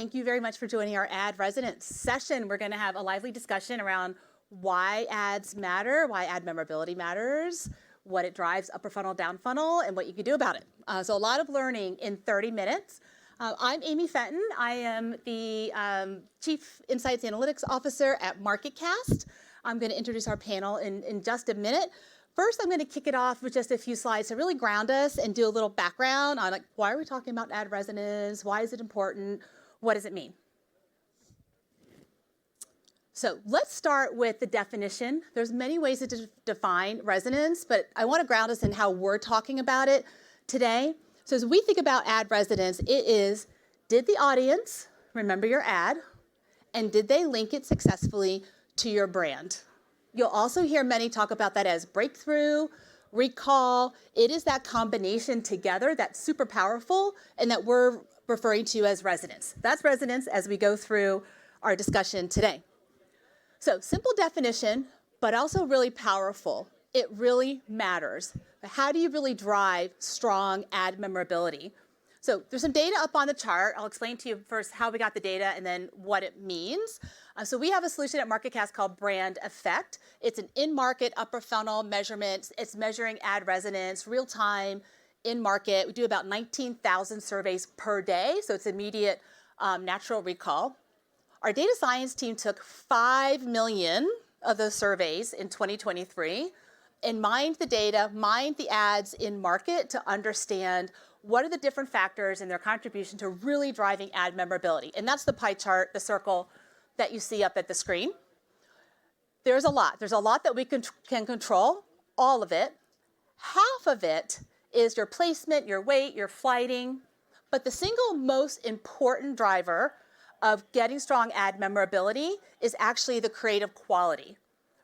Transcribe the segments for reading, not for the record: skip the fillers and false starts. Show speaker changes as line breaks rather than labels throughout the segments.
Thank you very much for joining our ad residence session. We're going to have a lively discussion around why ads matter, why ad memorability matters, what it drives upper funnel, down funnel, and what you can do about it. So a lot of learning in 30 minutes. I'm Amy Fenton. I am the Chief Insights Analytics Officer at MarketCast. I'm going to introduce our panel in just a minute. First, I'm going to kick it off with just a few slides to really ground us and do a little background on why are we talking about ad resonance, why is it important, what does it mean? So let's start with the definition. There's many ways to define resonance, but I want to ground us in how we're talking about it today. So as we think about ad resonance, it is, did the audience remember your ad, and did they link it successfully to your brand? You'll also hear many talk about that as breakthrough, recall. It is that combination together that's super powerful and that we're referring to as resonance. That's resonance as we go through our discussion today. So simple definition, but also really powerful. It really matters. How do you really drive strong ad memorability? So there's some data up on the chart. I'll explain to you first how we got the data and then what it means. So we have a solution at MarketCast called Brand Effect. It's an in-market upper funnel measurement. It's measuring ad resonance, real time, in market. We do about 19,000 surveys per day, so it's immediate natural recall. Our data science team took 5 million of those surveys in 2023 and mined the data, mined the ads in market to understand what are the different factors and their contribution to really driving ad memorability. And that's the pie chart, the circle that you see up at the screen. There's a lot. There's a lot that we can control, all of it. Half of it is your placement, your weight, your flighting. But the single most important driver of getting strong ad memorability is actually the creative quality,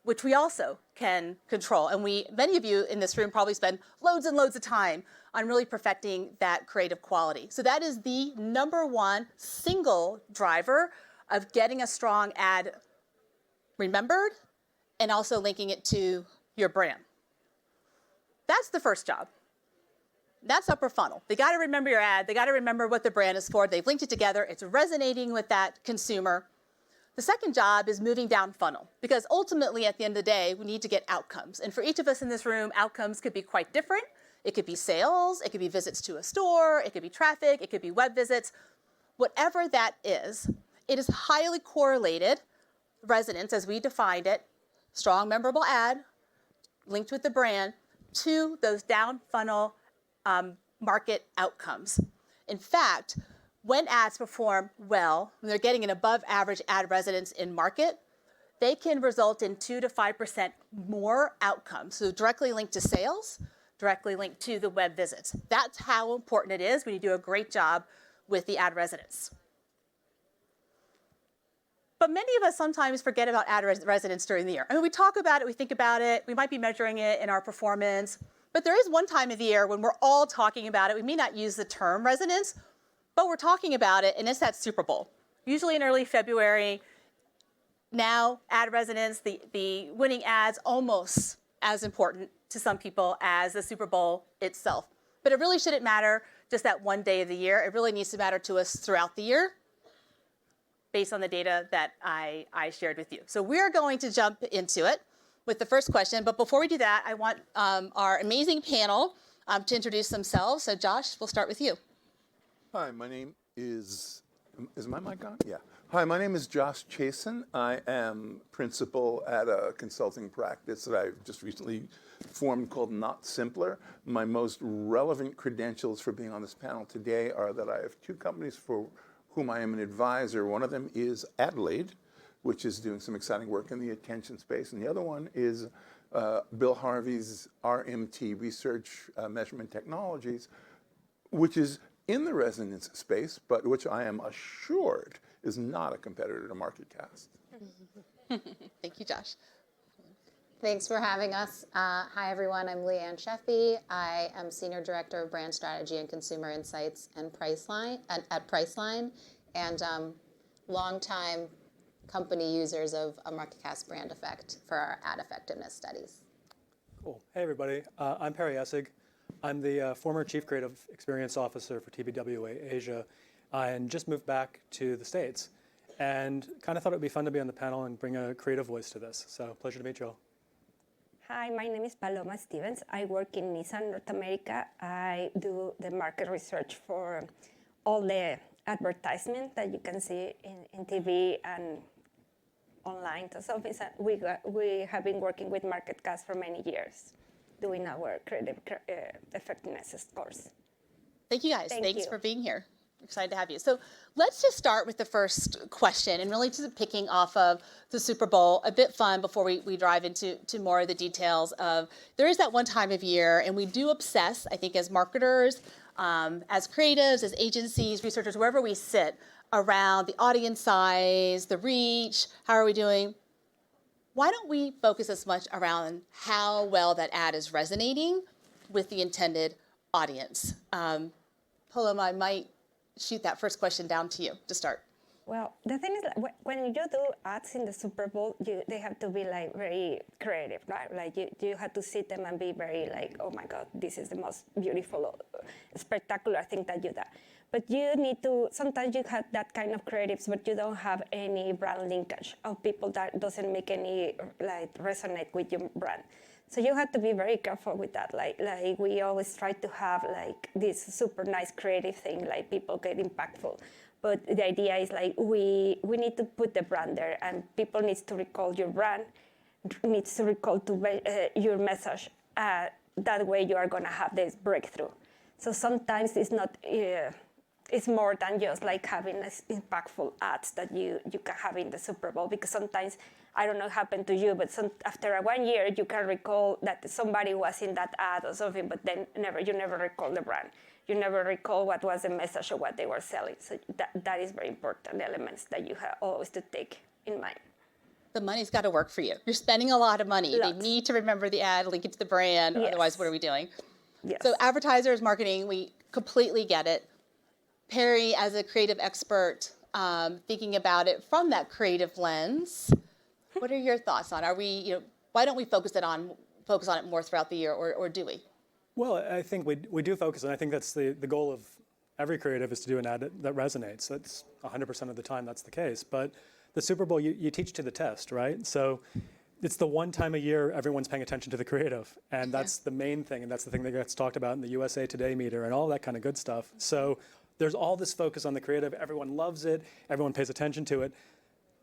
which we also can control. And many of you in this room probably spend loads and loads of time on really perfecting that creative quality. So that is the number one single driver of getting a strong ad remembered and also linking it to your brand. That's the first job. That's upper funnel. They got to remember your ad. They got to remember what the brand is for. They've linked it together. It's resonating with that consumer. The second job is moving down funnel, because ultimately at the end of the day, we need to get outcomes. And for each of us in this room, outcomes could be quite different. It could be sales, it could be visits to a store, it could be traffic, it could be web visits. Whatever that is, it is highly correlated, resonance as we defined it, strong memorable ad, linked with the brand, to those down funnel market outcomes. In fact, when ads perform well, when they're getting an above average ad resonance in market, they can result in 2 to 5% more outcomes. So directly linked to sales, directly linked to the web visits. That's how important it is when you do a great job with the ad resonance. But many of us sometimes forget about ad resonance during the year. I mean, we talk about it, we think about it, we might be measuring it in our performance, but there is one time of the year when we're all talking about it. We may not use the term resonance, but we're talking about it, and it's that Super Bowl. Usually in early February. Now, ad resonance, the winning ads, almost as important to some people as the Super Bowl itself. But it really shouldn't matter just that one day of the year. It really needs to matter to us throughout the year based on the data that I shared with you. So we're going to jump into it with the first question. But before we do that, I want our amazing panel to introduce themselves. So Josh, we'll start with you.
Hi, my name is my mic on? Yeah. Hi, my name is Josh Chasen. I am principal at a consulting practice that I've just recently formed called Not Simpler. My most relevant credentials for being on this panel today are that I have 2 companies for whom I am an advisor. One of them is Adelaide, which is doing some exciting work in the attention space. And the other one is Bill Harvey's RMT, Research Measurement Technologies, which is in the resonance space, but which I am assured is not a competitor to MarketCast.
Thank you, Josh.
Thanks for having us. Hi, everyone. I'm Leanne Sheffy. I am Senior Director of Brand Strategy and Consumer Insights and Priceline at Priceline, and longtime company users of a MarketCast Brand Effect for our ad effectiveness studies.
Cool. Hey, everybody. I'm Perry Essig. I'm the former Chief Creative Experience Officer for TBWA Asia, and just moved back to the States. And kind of thought it would be fun to be on the panel and bring a creative voice to this. So pleasure to meet you all.
Hi, my name is Paloma Stevens. I work in Nissan North America. I do the market research for all the advertisement that you can see in TV and online. So we have been working with MarketCast for many years, doing our creative effectiveness scores.
Thank you guys.
Thank
Thanks
you.
for being here. Excited to have you. So let's just start with the first question and really just picking off of the Super Bowl, a bit fun before we dive into more of the details of, there is that one time of year and we do obsess, I think as marketers, as creatives, as agencies, researchers, wherever we sit, around the audience size, the reach, how are we doing? Why don't we focus as much around how well that ad is resonating with the intended audience? Paloma, I might shoot that first question down to you to start.
Well, the thing is, when you do ads in the Super Bowl, they have to be like very creative, right? Like you have to sit them and be very like, oh my God, this is the most beautiful, spectacular thing that you do. But you need to, sometimes you have that kind of creatives, but you don't have any brand linkage of people that doesn't make any, like resonate with your brand. So you have to be very careful with that. Like we always try to have like this super nice creative thing, like people get impactful. But the idea is like we need to put the brand there, and people needs to recall your brand, needs to recall to your message. That way you are gonna have this breakthrough. So sometimes it's not. It's more than just like having impactful ads that you can have in the Super Bowl, because sometimes, I don't know what happened to you, but after 1 year, you can recall that somebody was in that ad or something, but then you never recall the brand. You never recall what was the message or what they were selling. So that is very important elements that you have always to take in mind.
The money's got to work for you. You're spending a lot of money.
Lots.
They need to remember the ad, link it to the brand,
Yes.
otherwise what are we doing?
Yes.
So advertisers, marketing, we completely get it. Perry, as a creative expert, thinking about it from that creative lens, what are your thoughts on? Are we, why don't we focus on it more throughout the year, or do we?
Well, I think we do focus, and I think that's the goal of every creative, is to do an ad that resonates. That's 100% of the time that's the case. But the Super Bowl, you teach to the test, right? So it's the one time a year everyone's paying attention to the creative, and that's the main thing, and that's the thing that gets talked about in the USA Today meter and all that kind of good stuff. So there's all this focus on the creative. Everyone loves it. Everyone pays attention to it.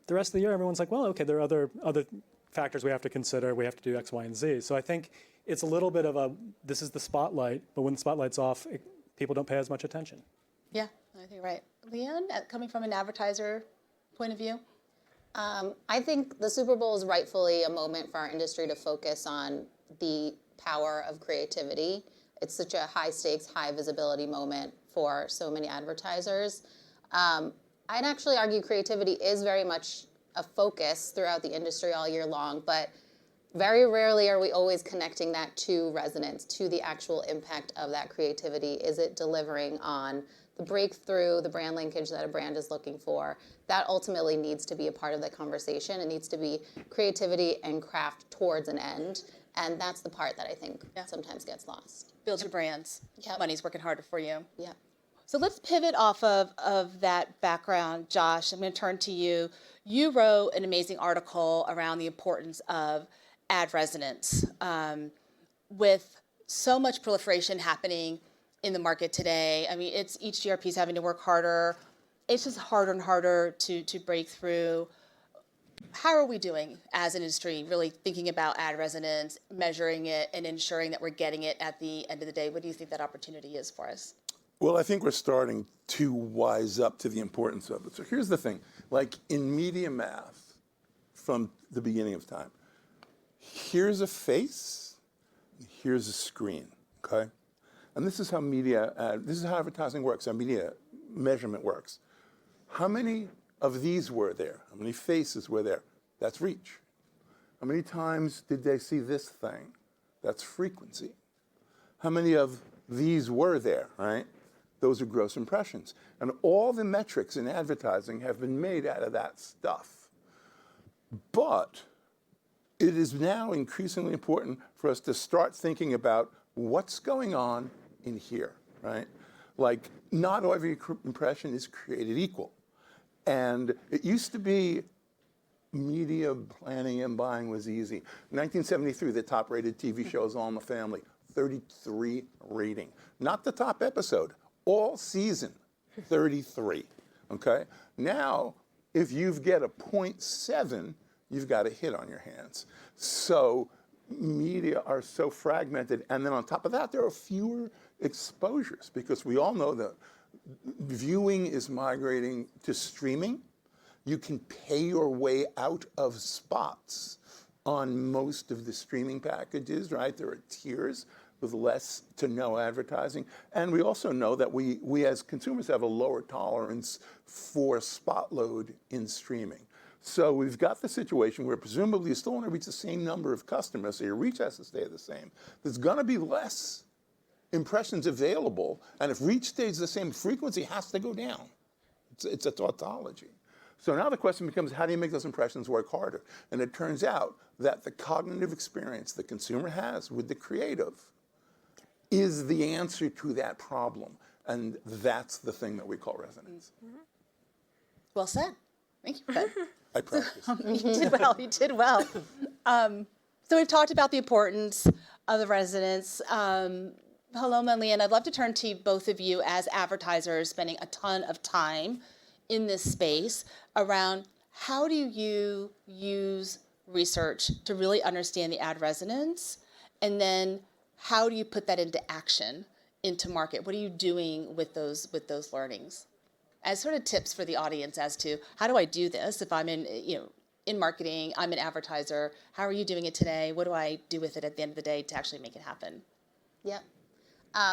The rest of the year, everyone's like, well, okay, there are other factors we have to consider. We have to do X, Y, and Z. So I think it's a little bit of this is the spotlight, but when the spotlight's off, people don't pay as much attention.
Yeah, I think you're right. Leanne, coming from an advertiser point of view?
I think the Super Bowl is rightfully a moment for our industry to focus on the power of creativity. It's such a high stakes, high visibility moment for so many advertisers. I'd actually argue creativity is very much a focus throughout the industry all year long, but very rarely are we always connecting that to resonance, to the actual impact of that creativity. Is it delivering on the breakthrough, the brand linkage that a brand is looking for? That ultimately needs to be a part of the conversation. It needs to be creativity and craft towards an end. And that's the part that I think sometimes gets lost.
Build your brands.
Yep.
Money's working harder for you.
Yeah.
So let's pivot off of that background. Josh, I'm going to turn to you. You wrote an amazing article around the importance of ad resonance. With so much proliferation happening in the market today, I mean, each GRP is having to work harder. It's just harder and harder to break through. How are we doing as an industry, really thinking about ad resonance, measuring it, and ensuring that we're getting it at the end of the day? What do you think that opportunity is for us?
Well, I think we're starting to wise up to the importance of it. So here's the thing, like in media math from the beginning of time, here's a face, here's a screen, okay? And this is how this is how advertising works, how media measurement works. How many of these were there? How many faces were there? That's reach. How many times did they see this thing? That's frequency. How many of these were there, right? Those are gross impressions. And all the metrics in advertising have been made out of that stuff. But it is now increasingly important for us to start thinking about what's going on in here, right? Like, not every impression is created equal. And it used to be media planning and buying was easy. 1973, the top-rated TV show is All in the Family, 33 rating. Not the top episode, all season, 33, okay? Now, if you get a 0.7, you've got a hit on your hands. So media are so fragmented. And then on top of that, there are fewer exposures because we all know that viewing is migrating to streaming. You can pay your way out of spots on most of the streaming packages, right? There are tiers with less to no advertising. And we also know that we as consumers have a lower tolerance for spot load in streaming. So we've got the situation where presumably you still want to reach the same number of customers, so your reach has to stay the same. There's going to be less impressions available, and if reach stays the same, frequency has to go down. It's a tautology. So now the question becomes, how do you make those impressions work harder? And it turns out that the cognitive experience the consumer has with the creative is the answer to that problem. And that's the thing that we call resonance.
Well said. Thank you for that.
I practice.
You did well. You did well. So we've talked about the importance of the resonance. Paloma and Leanne, I'd love to turn to both of you as advertisers spending a ton of time in this space around how do you use research to really understand the ad resonance, and then how do you put that into action, into market? What are you doing with those learnings? As sort of tips for the audience as to how do I do this if I'm in marketing, I'm an advertiser, how are you doing it today? What do I do with it at the end of the day to actually make it happen?
Yep.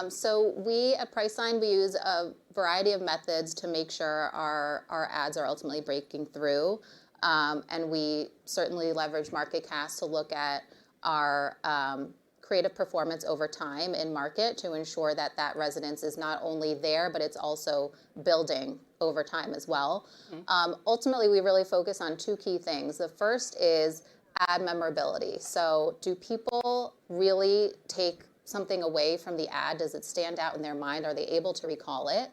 So we at Priceline, we use a variety of methods to make sure our ads are ultimately breaking through. And we certainly leverage MarketCast to look at our creative performance over time in market to ensure that that resonance is not only there, but it's also building over time as well. Ultimately, we really focus on two key things. The first is ad memorability. So do people really take something away from the ad? Does it stand out in their mind? Are they able to recall it?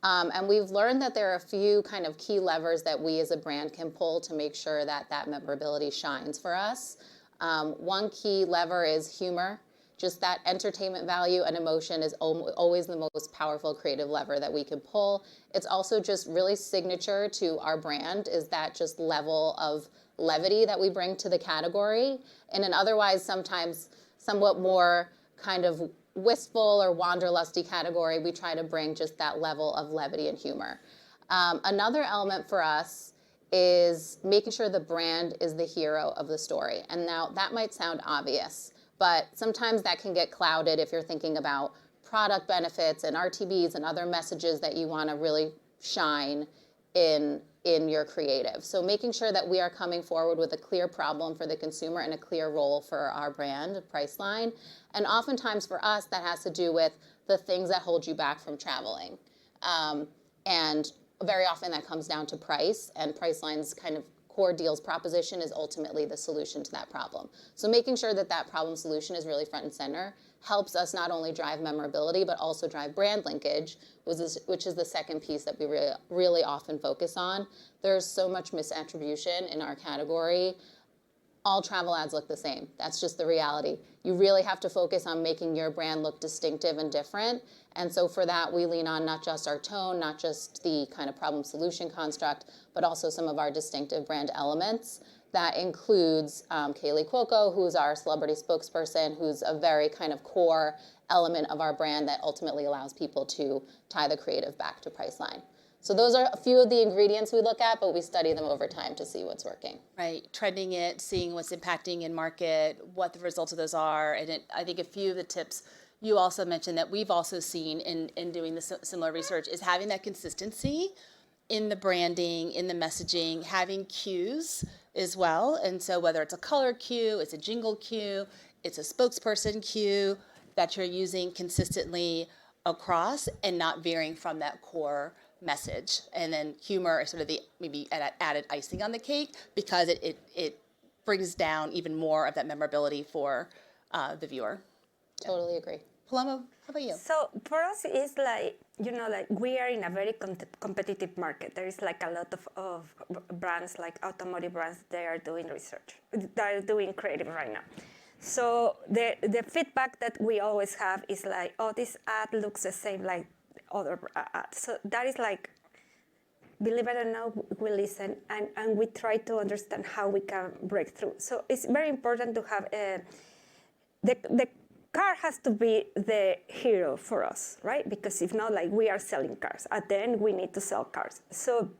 And we've learned that there are a few kind of key levers that we as a brand can pull to make sure that that memorability shines for us. One key lever is humor. Just that entertainment value and emotion is always the most powerful creative lever that we can pull. It's also just really signature to our brand is that just level of levity that we bring to the category in an otherwise sometimes somewhat more kind of wistful or wanderlusty category. We try to bring just that level of levity and humor. Another element for us is making sure the brand is the hero of the story. And now that might sound obvious, but sometimes that can get clouded if you're thinking about product benefits and RTBs and other messages that you want to really shine in your creative. So making sure that we are coming forward with a clear problem for the consumer and a clear role for our brand, Priceline. And oftentimes for us, that has to do with the things that hold you back from traveling. And very often that comes down to price, and Priceline's kind of core deals proposition is ultimately the solution to that problem. So making sure that that problem solution is really front and center helps us not only drive memorability, but also drive brand linkage, which is the second piece that we really often focus on. There's so much misattribution in our category. All travel ads look the same. That's just the reality. You really have to focus on making your brand look distinctive and different. And so for that, we lean on not just our tone, not just the kind of problem solution construct, but also some of our distinctive brand elements. That includes Kaylee Cuoco, who's our celebrity spokesperson, who's a very kind of core element of our brand that ultimately allows people to tie the creative back to Priceline. So those are a few of the ingredients we look at, but we study them over time to see what's working.
Right, trending it, seeing what's impacting in market, what the results of those are. And I think a few of the tips you also mentioned that we've also seen in doing this similar research is having that consistency in the branding, in the messaging, having cues as well. And so whether it's a color cue, it's a jingle cue, it's a spokesperson cue that you're using consistently across and not veering from that core message. And then humor is sort of the maybe added icing on the cake because it brings down even more of that memorability for the viewer.
Totally agree.
Paloma, how about you?
So for us, it's like, like we are in a very competitive market. There is like a lot of brands, like automotive brands, they are doing research. They are doing creative right now. So the feedback that we always have is like, oh, this ad looks the same like other ads. So that is like, believe it or not, we listen and we try to understand how we can break through. So it's very important to have the car has to be the hero for us, right? Because if not, like we are selling cars. At the end, we need to sell cars. So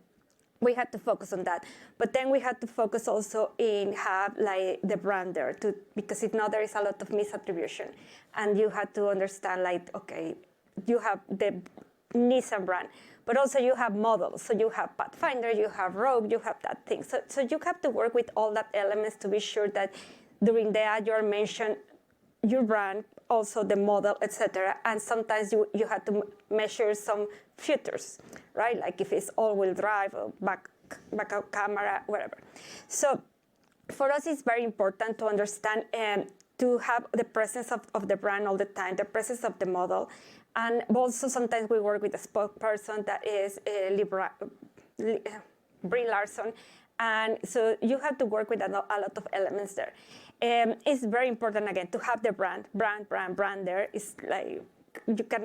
we had to focus on that. But then we had to focus also in have like the brand there too, because if not, there is a lot of misattribution. And you had to understand like, okay, you have the Nissan brand, but also you have models. So you have Pathfinder, you have Rogue, you have that thing. So you have to work with all that elements to be sure that during the ad you mentioned your brand, also the model, etc. And sometimes you have to measure some features, right? Like if it's all-wheel drive or backup camera, whatever. So for us, it's very important to understand and to have the presence of the brand all the time, the presence of the model. And also sometimes we work with a spokesperson that is Brie Larson. And so you have to work with a lot of elements there. It's very important, again, to have the brand there. It's like,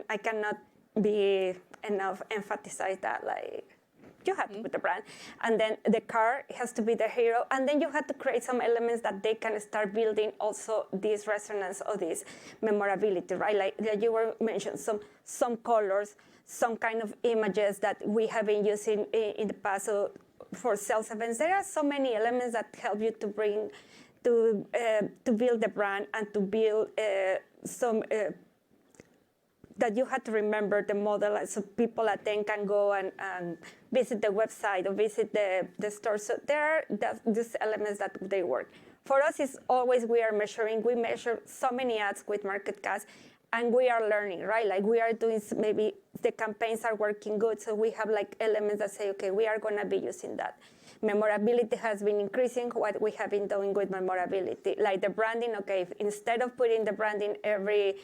I cannot be enough emphasize that, like, you have to put the brand. And then the car has to be the hero. And then you have to create some elements that they can start building also this resonance or this memorability, right? Like you were mentioned, some colors, some kind of images that we have been using in the past. So for sales events, there are so many elements that help you to bring, to build the brand and to build some, that you have to remember the model so people then can go and visit the website or visit the store. So there are these elements that they work. For us, it's always we measure so many ads with MarketCast, and we are learning, right? Like we are doing, maybe the campaigns are working good, so we have like elements that say, okay, we are gonna be using that. Memorability has been increasing, what we have been doing with memorability. Like the branding, okay, if instead of putting the branding every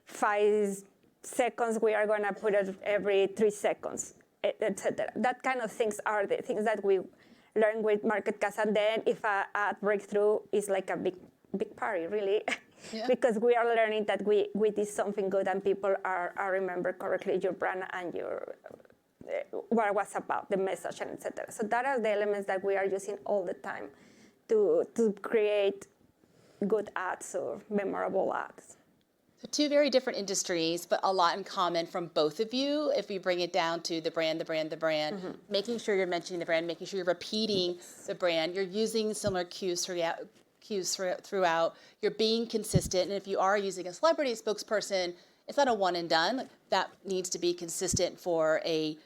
5 seconds, we are gonna put it every 3 seconds, etc. That kind of things are the things that we learn with MarketCast. And then if a ad breakthrough is like a big party, really. Yeah. Because we are learning that we did something good and people are remember correctly your brand and your what it was about, the message, and etc. So that are the elements that we are using all the time to create good ads or memorable ads.
So 2 very different industries, but a lot in common from both of you. If we bring it down to the brand, mm-hmm. Making sure you're mentioning the brand, making sure you're repeating the brand, you're using similar cues throughout, you're being consistent. And if you are using a celebrity spokesperson, it's not a one and done. That needs to be consistent for a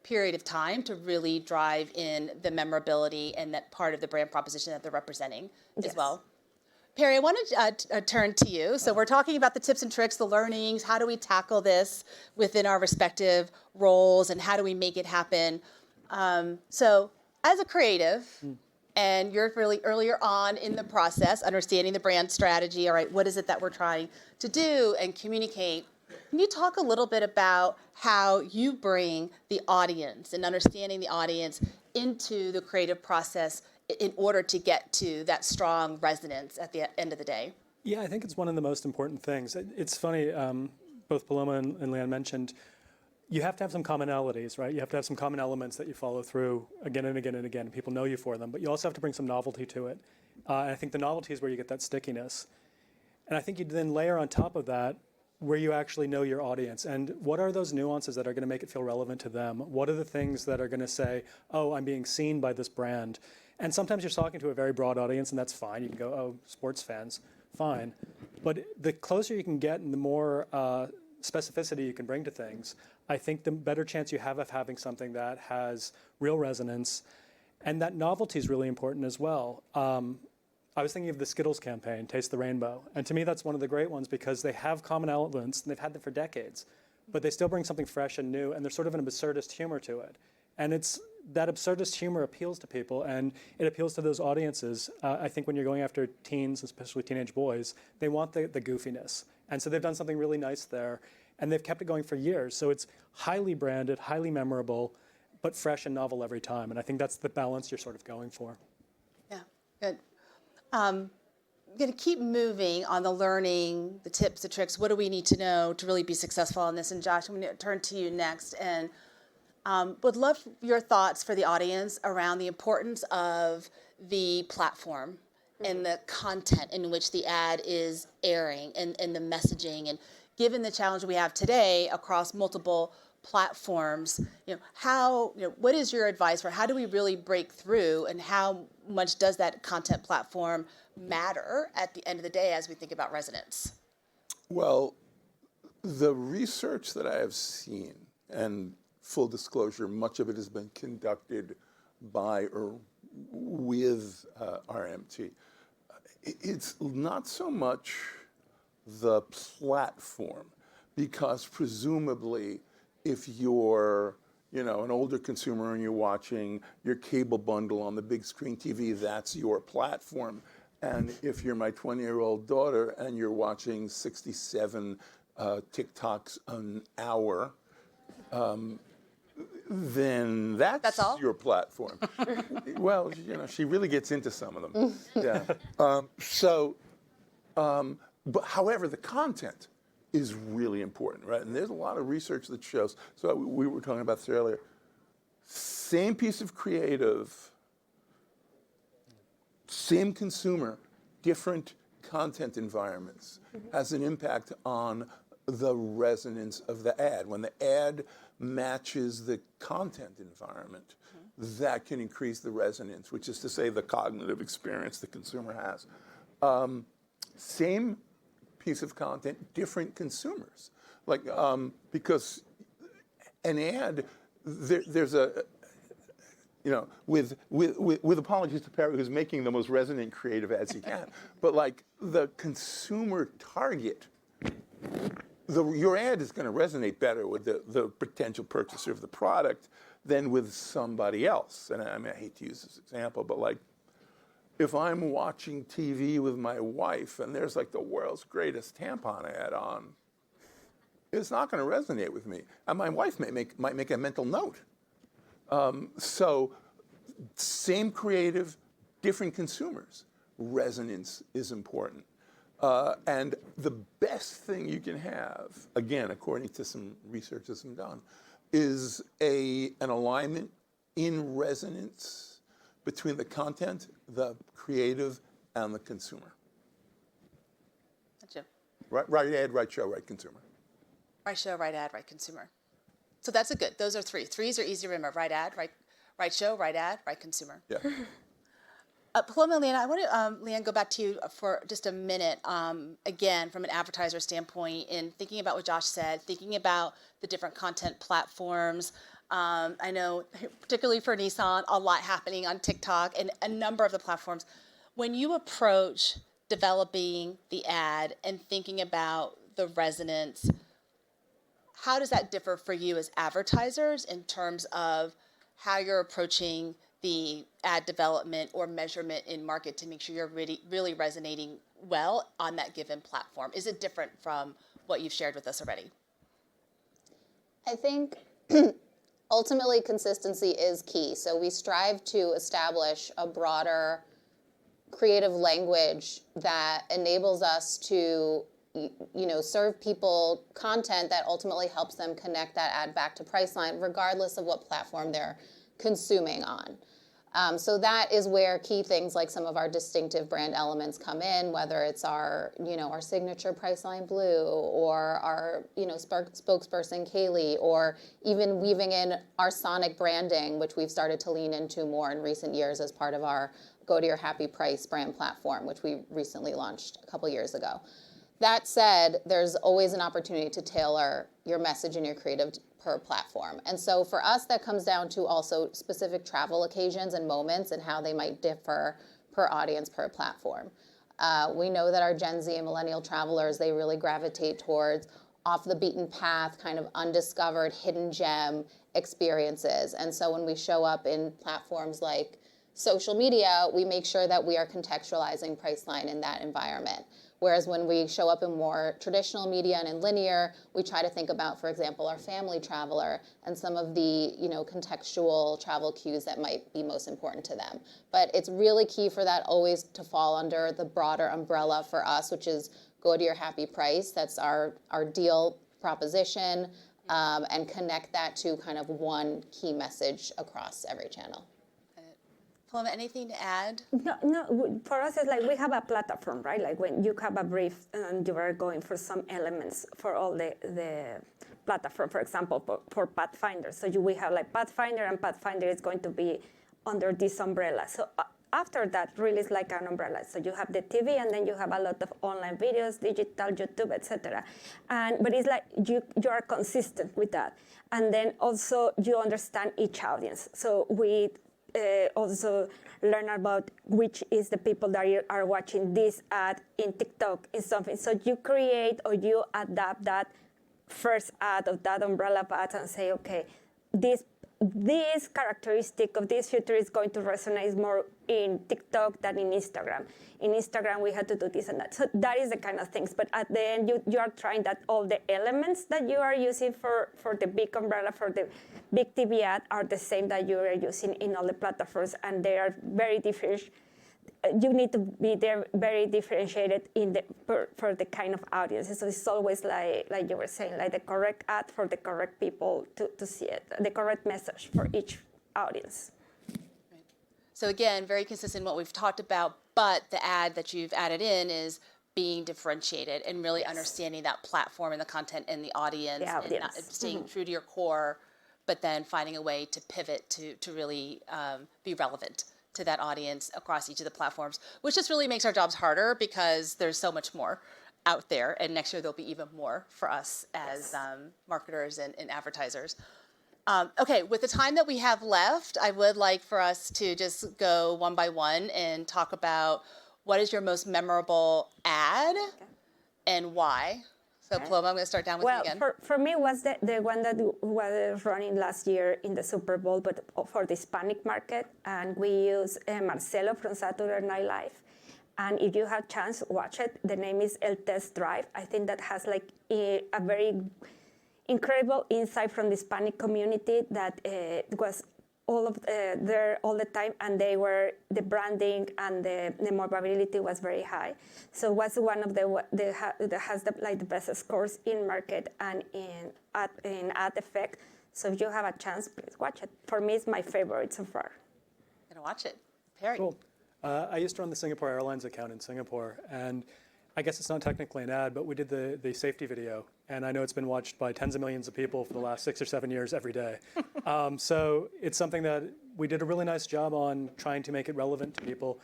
period of time to really drive in the memorability and that part of the brand proposition that they're representing as well. Perry, I want to turn to you. So we're talking about the tips and tricks, the learnings. How do we tackle this within our respective roles, and how do we make it happen? So as a creative, and you're really earlier on in the process, understanding the brand strategy, all right, what is it that we're trying to do and communicate? Can you talk a little bit about how you bring the audience and understanding the audience into the creative process in order to get to that strong resonance at the end of the day?
Yeah, I think it's one of the most important things. It's funny, both Paloma and Leanne mentioned, you have to have some commonalities, right? You have to have some common elements that you follow through again and again and again. People know you for them, but you also have to bring some novelty to it. And I think the novelty is where you get that stickiness. And I think you then layer on top of that where you actually know your audience. And what are those nuances that are going to make it feel relevant to them? What are the things that are going to say, oh, I'm being seen by this brand? And sometimes you're talking to a very broad audience, and that's fine. You can go, oh, sports fans, fine. But the closer you can get and the more specificity you can bring to things, I think the better chance you have of having something that has real resonance. And that novelty is really important as well. I was thinking of the Skittles campaign, Taste the Rainbow. And to me, that's one of the great ones because they have common elements, and they've had them for decades. But they still bring something fresh and new, and there's sort of an absurdist humor to it. And that absurdist humor appeals to people, and it appeals to those audiences. I think when you're going after teens, especially teenage boys, they want the goofiness. And so they've done something really nice there, and they've kept it going for years. So it's highly branded, highly memorable, but fresh and novel every time. And I think that's the balance you're sort of going for.
Yeah, good. I'm going to keep moving on the learning, the tips, the tricks. What do we need to know to really be successful in this? And Josh, I'm going to turn to you next, and would love your thoughts for the audience around the importance of the platform and the content in which the ad is airing, and the messaging. And given the challenge we have today across multiple platforms, what is your advice for how do we really break through, and how much does that content platform matter at the end of the day as we think about resonance?
Well, the research that I have seen, and full disclosure, much of it has been conducted by or with RMT. It's not so much the platform, because presumably if you're an older consumer and you're watching your cable bundle on the big screen TV, that's your platform. And if you're my 20-year-old daughter and you're watching 67 TikToks an hour, then that's
all?
your platform. Well, she really gets into some of them. Yeah. But however, the content is really important, right? And there's a lot of research that shows, so we were talking about this earlier, same piece of creative, same consumer, different content environments has an impact on the resonance of the ad. When the ad matches the content environment, that can increase the resonance, which is to say the cognitive experience the consumer has. Same piece of content, different consumers. Because an ad, there's a, with apologies to Perry, who's making the most resonant creative ads he can, but the consumer target, your ad is going to resonate better with the potential purchaser of the product than with somebody else. And I hate to use this example, but if I'm watching TV with my wife and there's the world's greatest tampon ad on, it's not going to resonate with me. And my wife might make a mental note. So same creative, different consumers. Resonance is important. And the best thing you can have, again, according to some research that's been done, is an alignment in resonance between the content, the creative, and the consumer.
Gotcha.
Right ad, right show, right consumer.
Right show, right ad, right consumer. So that's those are three. Threes are easy to remember. Right ad, right show, right ad, right consumer.
Yeah.
Paloma and Leanne, I want to, Leanne, go back to you for just a minute. Again, from an advertiser standpoint, in thinking about what Josh said, thinking about the different content platforms. I know, particularly for Nissan, a lot happening on TikTok and a number of the platforms. When you approach developing the ad and thinking about the resonance, how does that differ for you as advertisers in terms of how you're approaching the ad development or measurement in market to make sure you're really resonating well on that given platform? Is it different from what you've shared with us already?
I think ultimately consistency is key. So we strive to establish a broader creative language that enables us to serve people content that ultimately helps them connect that ad back to Priceline, regardless of what platform they're consuming on. So that is where key things like some of our distinctive brand elements come in, whether it's our signature Priceline Blue, or our, spokesperson Kaylee, or even weaving in our sonic branding, which we've started to lean into more in recent years as part of our Go to Your Happy Price brand platform, which we recently launched a couple years ago. That said, there's always an opportunity to tailor your message and your creative per platform. And so for us, that comes down to also specific travel occasions and moments and how they might differ per audience, per platform. We know that our Gen Z and millennial travelers, they really gravitate towards off the beaten path, kind of undiscovered, hidden gem experiences. And so when we show up in platforms like social media, we make sure that we are contextualizing Priceline in that environment. Whereas when we show up in more traditional media and in linear, we try to think about, for example, our family traveler and some of the contextual travel cues that might be most important to them. But it's really key for that always to fall under the broader umbrella for us, which is go to your happy price. That's our deal proposition, and connect that to kind of one key message across every channel.
Paloma, anything to add?
No, for us, it's like we have a platform, right? Like when you have a brief and you are going for some elements for all the platform, for example, for Pathfinder. So we have like Pathfinder, and Pathfinder is going to be under this umbrella. So after that, really is like an umbrella. So you have the TV, and then you have a lot of online videos, digital, YouTube, etc. But it's like you are consistent with that. And then also you understand each audience. So we also learn about which is the people that are watching this ad in TikTok, in something. So you create or you adapt that first ad of that umbrella of ads and say, okay, this characteristic of this filter is going to resonate more in TikTok than in Instagram. In Instagram, we had to do this and that. So that is the kind of things. But at the end, you are trying that all the elements that you are using for the big umbrella, for the big TV ad, are the same that you are using in all the platforms, and they are very different. You need to be there very differentiated for the kind of audience. So it's always like you were saying, like the correct ad for the correct people to see it, the correct message for each audience.
Right. So again, very consistent what we've talked about, but the ad that you've added in is being differentiated and really understanding that platform and the content and the audience, and not staying true to your core, but then finding a way to pivot to really be relevant to that audience across each of the platforms, which just really makes our jobs harder because there's so much more out there, and next year there'll be even more for us as marketers and advertisers. Okay, with the time that we have left, I would like for us to just go one by one and talk about what is your most memorable ad and why. So Paloma, I'm going to start down with you again.
Well, for me, was the one that was running last year in the Super Bowl, but for the Hispanic market. And we use Marcelo from Saturday Night Live. And if you have chance, watch it. The name is El Test Drive. I think that has like a very incredible insight from the Hispanic community that was all of there all the time, and the branding and the memorability was very high. So it was one of that has the best scores in market and in ad effect. So if you have a chance, please watch it. For me, it's my favorite so far.
I'm going to watch it. Perry.
Cool. I used to run the Singapore Airlines account in Singapore, and I guess it's not technically an ad, but we did the safety video, and I know it's been watched by tens of millions of people for the last 6 or 7 years every day. So it's something that we did a really nice job on trying to make it relevant to people.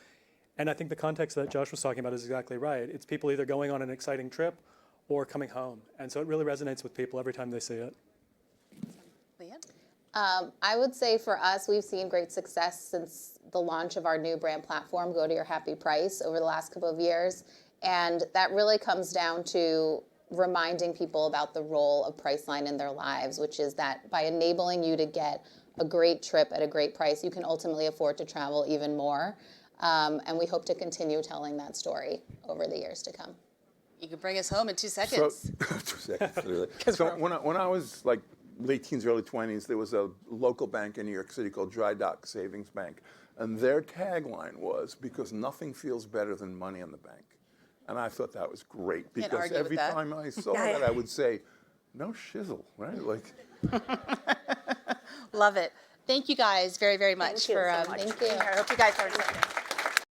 And I think the context that Josh was talking about is exactly right. It's people either going on an exciting trip or coming home. And so it really resonates with people every time they see it.
Leanne?
I would say for us, we've seen great success since the launch of our new brand platform, Go to Your Happy Price, over the last couple of years. And that really comes down to reminding people about the role of Priceline in their lives, which is that by enabling you to get a great trip at a great price, you can ultimately afford to travel even more. And we hope to continue telling that story over the years to come.
You can bring us home in 2 seconds.
So, 2 seconds, literally. So when I was like late teens, early 20s, there was a local bank in New York City called Dry Dock Savings Bank. And their tagline was, because nothing feels better than money in the bank. And I thought that was great, because every time I saw that, I would say, no shizzle, right? Like,
Love it. Thank you guys very, very much
Thank you
for
so much.
being here. I hope you guys learned something.